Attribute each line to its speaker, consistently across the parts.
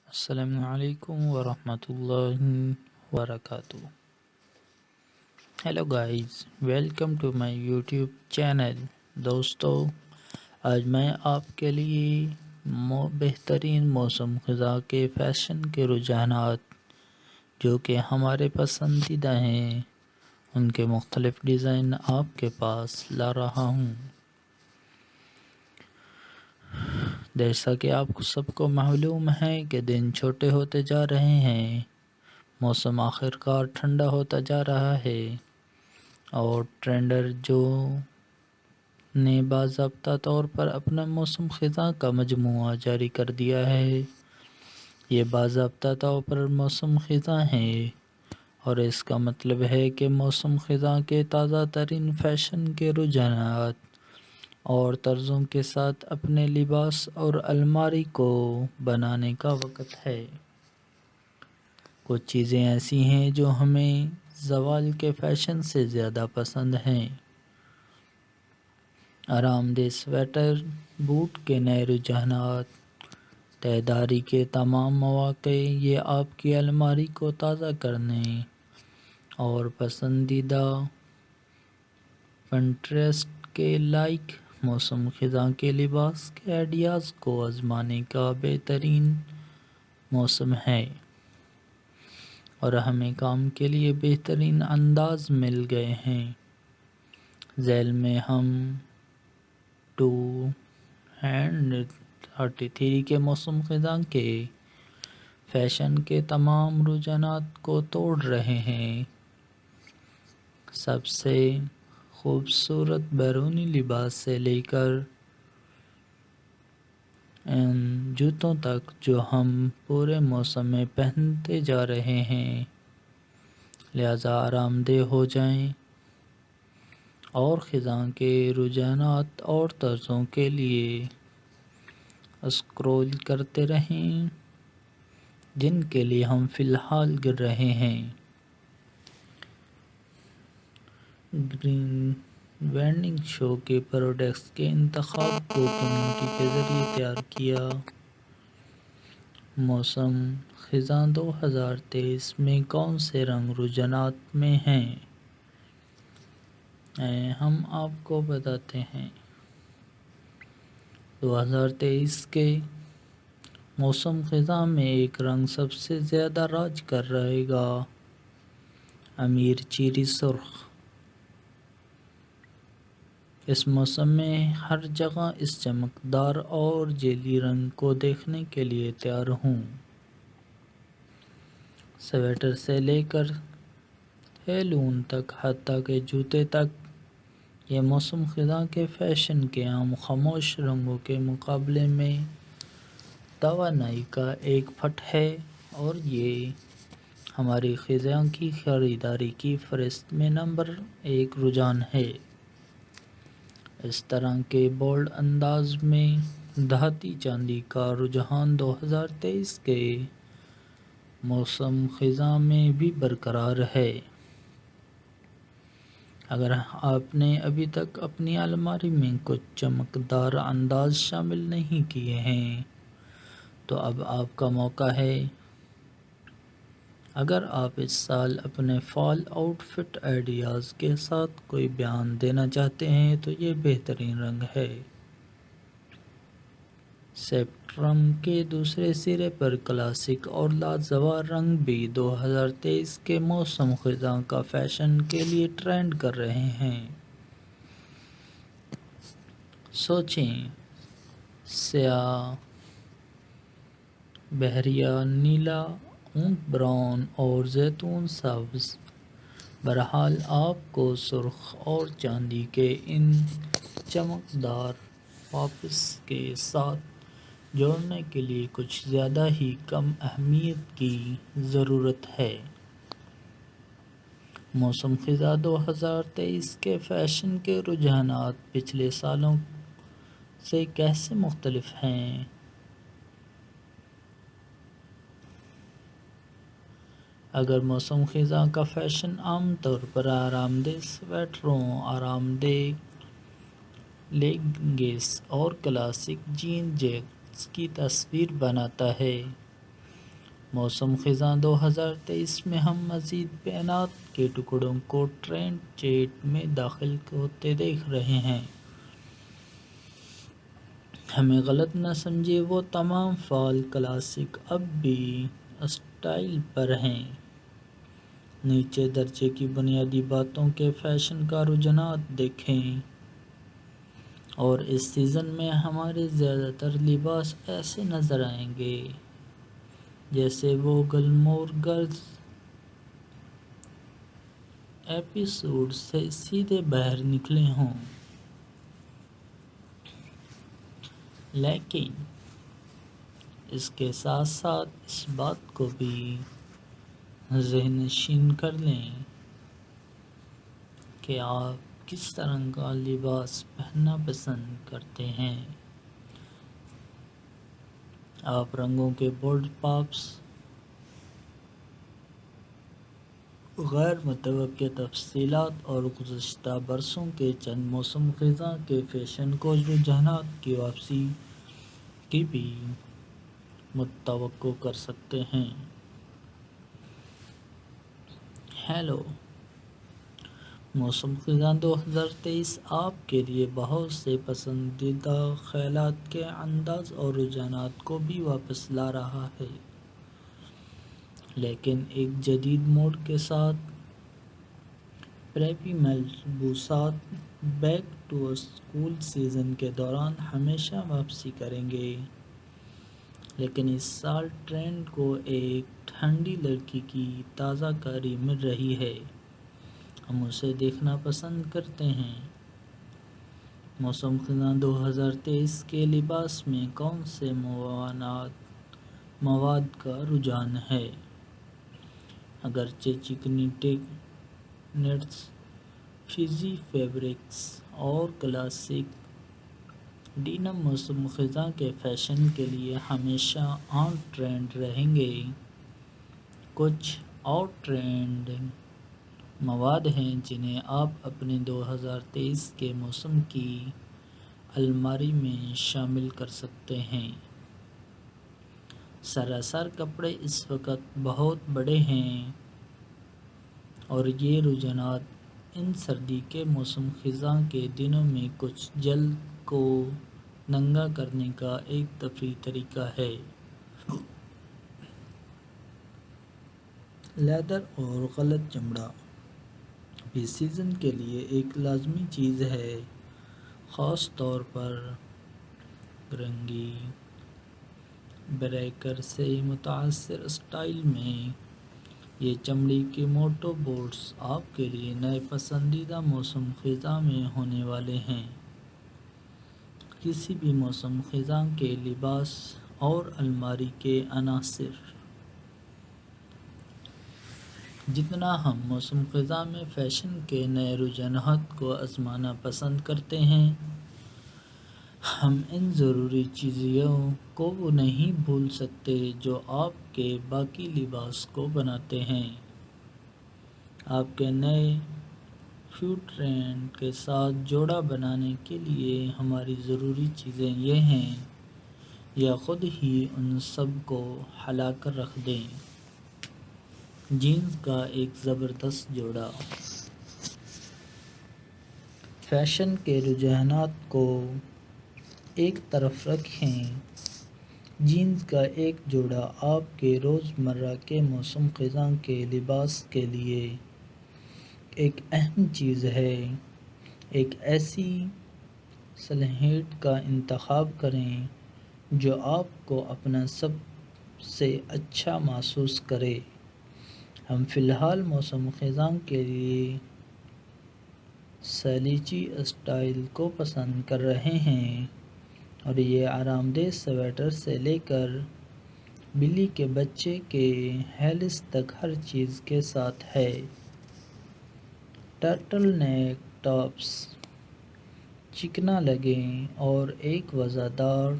Speaker 1: السلام علیکم ورحمۃ اللہ وبرکاتہ. Hello guys, welcome to my YouTube channel. دوستو، آج میں آپ کے لیے بہترین موسم خزاں کے فیشن کے رجحانات جو کہ ہمارے پسندیدہ ہیں ان کے مختلف ڈیزائن آپ کے پاس لا رہا ہوں. جیسا کہ آپ کو سب کو معلوم ہے کہ دن چھوٹے ہوتے جا رہے ہیں، موسم آخر کار ٹھنڈا ہوتا جا رہا ہے اور ٹرینڈر جو نے باضابطہ طور پر اپنا موسم خزاں کا مجموعہ جاری کر دیا ہے. یہ باضابطہ طور پر موسم خزاں ہے اور اس کا مطلب ہے کہ موسم خزاں کے تازہ ترین فیشن کے رجحانات اور طرزوں کے ساتھ اپنے لباس اور الماری کو بنانے کا وقت ہے. کچھ چیزیں ایسی ہیں جو ہمیں زوال کے فیشن سے زیادہ پسند ہیں. آرام دہ سویٹر، بوٹ کے نئے رجحانات، تہداری کے تمام مواقع، یہ آپ کی الماری کو تازہ کرنے اور پسندیدہ پنٹریسٹ کے لائق موسم خزاں کے لباس کے آئیڈیاز کو آزمانے کا بہترین موسم ہے. اور ہمیں کام کے لیے بہترین انداز مل گئے ہیں. ذیل میں ہم 2033 کے موسم خزاں کے فیشن کے تمام رجحانات کو توڑ رہے ہیں. سب سے خوبصورت بیرونی لباس سے لے کر ان جوتوں تک جو ہم پورے موسم میں پہنتے جا رہے ہیں. لہذا آرام دہ ہو جائیں اور خزاں کے رجحانات اور طرزوں کے لیے اسکرول کرتے رہیں جن کے لیے ہم فی الحال گر رہے ہیں. گرین وینڈنگ شو کے پروڈکٹس کے انتخاب کو کمیونٹی کے ذریعے تیار کیا. موسم خزاں 2023 میں کون سے رنگ رجحانات میں ہیں؟ ہم آپ کو بتاتے ہیں. 2023 کے موسم خزاں میں ایک رنگ سب سے زیادہ راج کر رہے گا: امیر چیری سرخ. اس موسم میں ہر جگہ اس چمکدار اور جیلی رنگ کو دیکھنے کے لیے تیار ہوں. سویٹر سے لے کر ہیلون تک، حتیٰ کہ جوتے تک، یہ موسم خزاں کے فیشن کے عام خاموش رنگوں کے مقابلے میں توانائی کا ایک پٹ ہے اور یہ ہماری خزاں کی خریداری کی فہرست میں نمبر 1 رجحان ہے. اس طرح کے بولڈ انداز میں دھاتی چاندی کا رجحان 2023 کے موسم خزاں میں بھی برقرار ہے. اگر آپ نے ابھی تک اپنی الماری میں کچھ چمکدار انداز شامل نہیں کیے ہیں تو اب آپ کا موقع ہے. اگر آپ اس سال اپنے فال آؤٹ فٹ آئیڈیاز کے ساتھ کوئی بیان دینا چاہتے ہیں تو یہ بہترین رنگ ہے. اسپیکٹرم کے دوسرے سرے پر کلاسک اور لاجواب رنگ بھی 2023 کے موسم خزاں کا فیشن کے لیے ٹرینڈ کر رہے ہیں. سوچیں، سیاہ، بحریہ نیلا، اونٹ براؤن اور زیتون سبز. بہرحال آپ کو سرخ اور چاندی کے ان چمکدار پاپس کے ساتھ جوڑنے کے لیے کچھ زیادہ ہی کم اہمیت کی ضرورت ہے. موسم خزاں 2023 کے فیشن کے رجحانات پچھلے سالوں سے کیسے مختلف ہیں؟ اگر موسم خزاں کا فیشن عام طور پر آرام دہ سویٹروں، آرام دہ لیگنگس اور کلاسک جین جیکٹس کی تصویر بناتا ہے، موسم خزاں 2023 میں ہم مزید بیانات کے ٹکڑوں کو ٹرینڈ چیٹ میں داخل ہوتے دیکھ رہے ہیں۔ ہمیں غلط نہ سمجھے، وہ تمام فال کلاسک اب بھی اسٹائل پر ہیں۔ نیچے درجے کی بنیادی باتوں کے فیشن کا رجحانات دیکھیں، اور اس سیزن میں ہمارے زیادہ تر لباس ایسے نظر آئیں گے جیسے وہ گلمور گرلز ایپیسوڈ سے سیدھے باہر نکلے ہوں۔ لیکن اس کے ساتھ ساتھ اس بات کو بھی ذہن نشین کر لیں کہ آپ کس طرح کا لباس پہننا پسند کرتے ہیں۔ آپ رنگوں کے بولڈ پاپس، غیر متوقع تفصیلات اور گزشتہ برسوں کے چند موسم خزاں کے فیشن کو رجحانات کی واپسی کی بھی متوقع کر سکتے ہیں۔ ہیلو، موسم خزاں 2023 آپ کے لیے بہت سے پسندیدہ خیالات کے انداز اور رجحانات کو بھی واپس لا رہا ہے، لیکن ایک جدید موڈ کے ساتھ۔ پریپی ملبوسات بیک ٹو اسکول سیزن کے دوران ہمیشہ واپسی کریں گے، لیکن اس سال ٹرینڈ کو ایک ٹھنڈی لڑکی کی تازہ کاری مل رہی ہے۔ ہم اسے دیکھنا پسند کرتے ہیں۔ موسم خزاں 2023 کے لباس میں کون سے مواد کا رجحان ہے؟ اگرچہ چکنی نیٹس، فزی فیبرکس اور کلاسک ڈینم موسم خزاں کے فیشن کے لیے ہمیشہ آن ٹرینڈ رہیں گے، کچھ آؤٹ ٹرینڈنگ مواد ہیں جنہیں آپ اپنے 2023 کے موسم کی الماری میں شامل کر سکتے ہیں۔ سراسر کپڑے اس وقت بہت بڑے ہیں، اور یہ رجحانات ان سردی کے موسم خزاں کے دنوں میں کچھ جلد کو ننگا کرنے کا ایک تفریحی طریقہ ہے۔ لیدر اور غلط چمڑا بھی سیزن کے لیے ایک لازمی چیز ہے، خاص طور پر رنگی بریکر سے متاثر اسٹائل میں۔ یہ چمڑی کے موٹو بوٹس آپ کے لیے نئے پسندیدہ موسم خزاں میں ہونے والے ہیں۔ کسی بھی موسم خزاں کے لباس اور الماری کے عناصر۔ جتنا ہم موسم خزاں میں فیشن کے نئے رجحانات کو آزمانا پسند کرتے ہیں، ہم ان ضروری چیزوں کو نہیں بھول سکتے جو آپ کے باقی لباس کو بناتے ہیں۔ آپ کے نئے فٹ ٹرینڈ کے ساتھ جوڑا بنانے کے لیے ہماری ضروری چیزیں یہ ہیں، یا خود ہی ان سب کو ہلا کر رکھ دیں۔ جینز کا ایک زبردست جوڑا۔ فیشن کے رجحانات کو ایک طرف رکھیں، جینز کا ایک جوڑا آپ کے روزمرہ کے موسم خزاں کے لباس کے لیے ایک اہم چیز ہے۔ ایک ایسی سلہٹ کا انتخاب کریں جو آپ کو اپنا سب سے اچھا محسوس کرے۔ ہم فی الحال موسم خزاں کے لیے سلیچی اسٹائل کو پسند کر رہے ہیں، اور یہ آرام دہ سویٹر سے لے کر بلی کے بچے کے ہیلس تک ہر چیز کے ساتھ ہے۔ ٹرٹل نیک ٹاپس چکنا لگیں اور ایک وزردار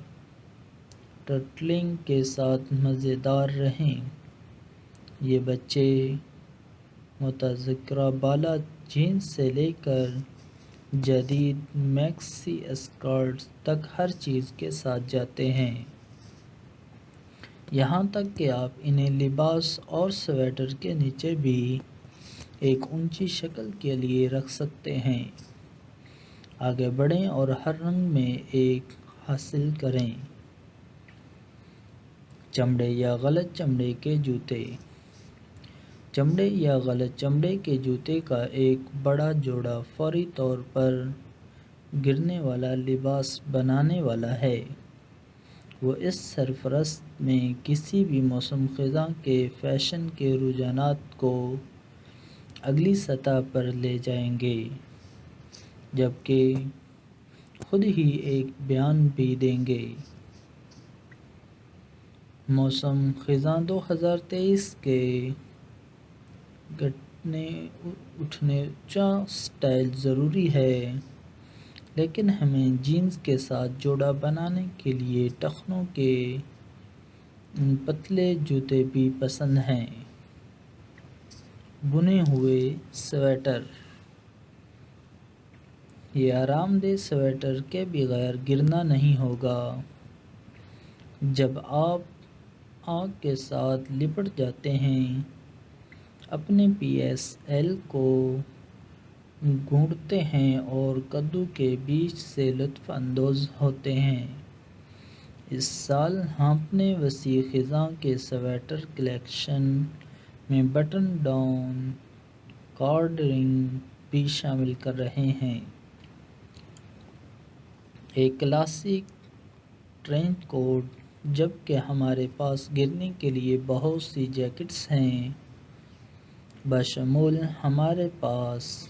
Speaker 1: ٹرٹلنگ کے ساتھ مزیدار رہیں۔ یہ بچے متذکرہ بالا جینز سے لے کر جدید میکسی اسکرٹس تک ہر چیز کے ساتھ جاتے ہیں۔ یہاں تک کہ آپ انہیں لباس اور سویٹر کے نیچے بھی ایک اونچی شکل کے لیے رکھ سکتے ہیں۔ آگے بڑھیں اور ہر رنگ میں ایک حاصل کریں۔ چمڑے یا غلط چمڑے کے جوتے۔ چمڑے یا غلط چمڑے کے جوتے کا ایک بڑا جوڑا فوری طور پر گرنے والا لباس بنانے والا ہے۔ وہ اس سرفرست میں کسی بھی موسم خزاں کے فیشن کے رجحانات کو اگلی سطح پر لے جائیں گے، جبکہ خود ہی ایک بیان بھی دیں گے۔ موسم خزاں 2023 کے گھٹنے اٹھنے چا سٹائل ضروری ہے، لیکن ہمیں جینز کے ساتھ جوڑا بنانے کے لیے ٹخنوں کے پتلے جوتے بھی پسند ہیں۔ بنے ہوئے سویٹر۔ یہ آرام دہ سویٹر کے بغیر گرنا نہیں ہوگا۔ جب آپ آگ کے ساتھ لپٹ جاتے ہیں، اپنے پی ایس ایل کو گھونٹتے ہیں اور کدو کے بیچ سے لطف اندوز ہوتے ہیں۔ اس سال ہم اپنے وسیع خزاں کے سویٹر کلیکشن میں بٹن ڈاؤن کارڈرنگ بھی شامل کر رہے ہیں۔ ایک کلاسک ٹرینچ کوٹ۔ جبکہ ہمارے پاس گرنے کے لیے بہت سی جیکٹس ہیں، بشمول ہمارے پاس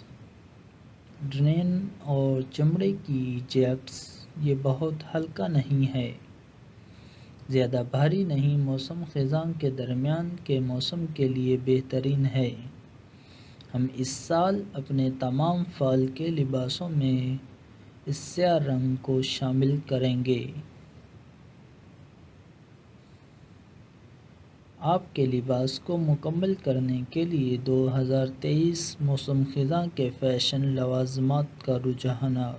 Speaker 1: ڈنین اور چمڑے کی جیکٹس۔ یہ بہت ہلکا نہیں ہے، زیادہ بھاری نہیں، موسم خزاں کے درمیان کے موسم کے لیے بہترین ہے۔ ہم اس سال اپنے تمام فال کے لباسوں میں اس سیاہ رنگ کو شامل کریں گے۔ آپ کے لباس کو مکمل کرنے کے لیے 2023 موسم خزاں کے فیشن لوازمات کا رجحانات۔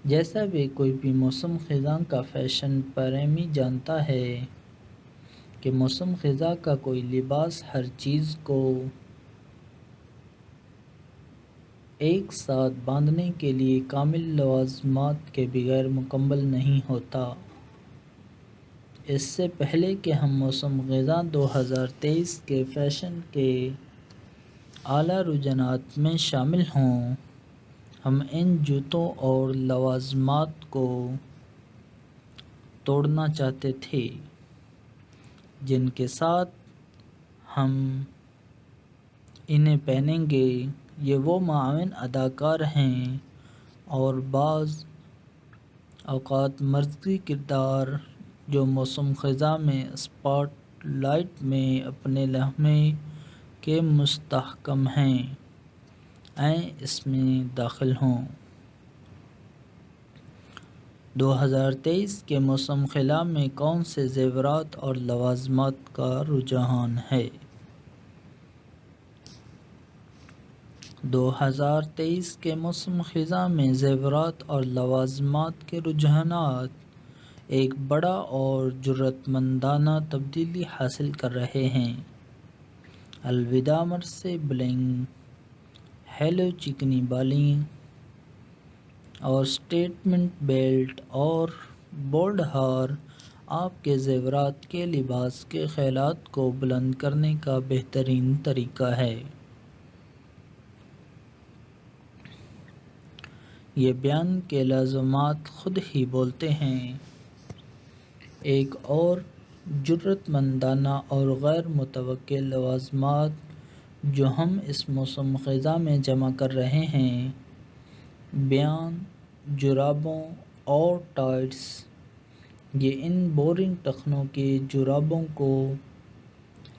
Speaker 1: جیسا بھی کوئی بھی موسم خزاں کا فیشن پریمی جانتا ہے کہ موسم خزاں کا کوئی لباس ہر چیز کو ایک ساتھ باندھنے کے لیے کامل لوازمات کے بغیر مکمل نہیں ہوتا۔ اس سے پہلے کہ ہم موسم خزاں 2023 کے فیشن کے اعلیٰ رجحانات میں شامل ہوں، ہم ان جوتوں اور لوازمات کو توڑنا چاہتے تھے جن کے ساتھ ہم انہیں پہنیں گے۔ یہ وہ معاون اداکار ہیں اور بعض اوقات مرکزی کردار جو موسم خزاں میں اسپاٹ لائٹ میں اپنے لمحے کے مستحکم ہیں، آئیں اس میں داخل ہوں۔ 2023 کے موسم خزاں میں کون سے زیورات اور لوازمات کا رجحان ہے؟ 2023 کے موسم خزاں میں زیورات اور لوازمات کے رجحانات ایک بڑا اور جرأت مندانہ تبدیلی حاصل کر رہے ہیں۔ الوداع مرثے بلنگ، ہیلو چکنی بالیں اور سٹیٹمنٹ بیلٹ اور بولڈ ہار آپ کے زیورات کے لباس کے خیالات کو بلند کرنے کا بہترین طریقہ ہے۔ یہ بیان کے لازمات خود ہی بولتے ہیں۔ ایک اور جرأت مندانہ اور غیر متوقع لوازمات جو ہم اس موسم خزاں میں جمع کر رہے ہیں، بیان جرابوں اور ٹائٹس۔ یہ ان بورنگ ٹخنوں کے جرابوں کو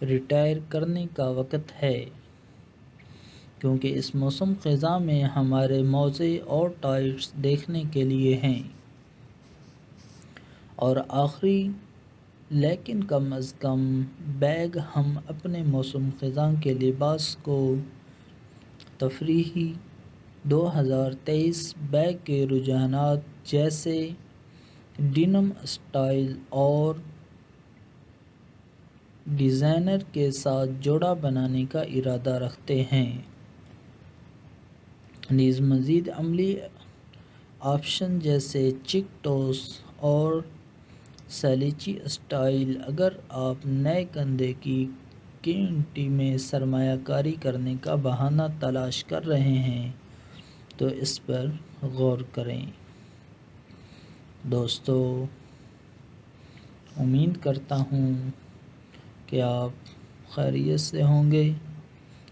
Speaker 1: ریٹائر کرنے کا وقت ہے، کیونکہ اس موسم خزاں میں ہمارے موزے اور ٹائٹس دیکھنے کے لیے ہیں۔ اور آخری لیکن کم از کم بیگ، ہم اپنے موسم خزاں کے لباس کو تفریحی 2023 بیگ کے رجحانات جیسے ڈینم اسٹائل اور ڈیزائنر کے ساتھ جوڑا بنانے کا ارادہ رکھتے ہیں۔ نیز مزید عملی آپشن جیسے چیک ٹوس اور سلیچی اسٹائل۔ اگر آپ نئے کندھے کی کمیونٹی میں سرمایہ کاری کرنے کا بہانہ تلاش کر رہے ہیں تو اس پر غور کریں۔ دوستو، امید کرتا ہوں کہ آپ خیریت سے ہوں گے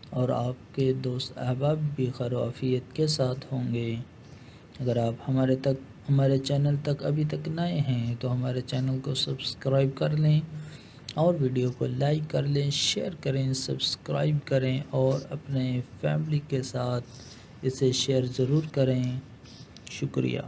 Speaker 1: اور آپ کے دوست احباب بھی خیر و عافیت کے ساتھ ہوں گے۔ اگر آپ ہمارے چینل تک ابھی تک نئے ہیں تو ہمارے چینل کو سبسکرائب کر لیں اور ویڈیو کو لائک کر لیں، شیئر کریں، سبسکرائب کریں اور اپنے فیملی کے ساتھ اسے شیئر ضرور کریں۔ شکریہ۔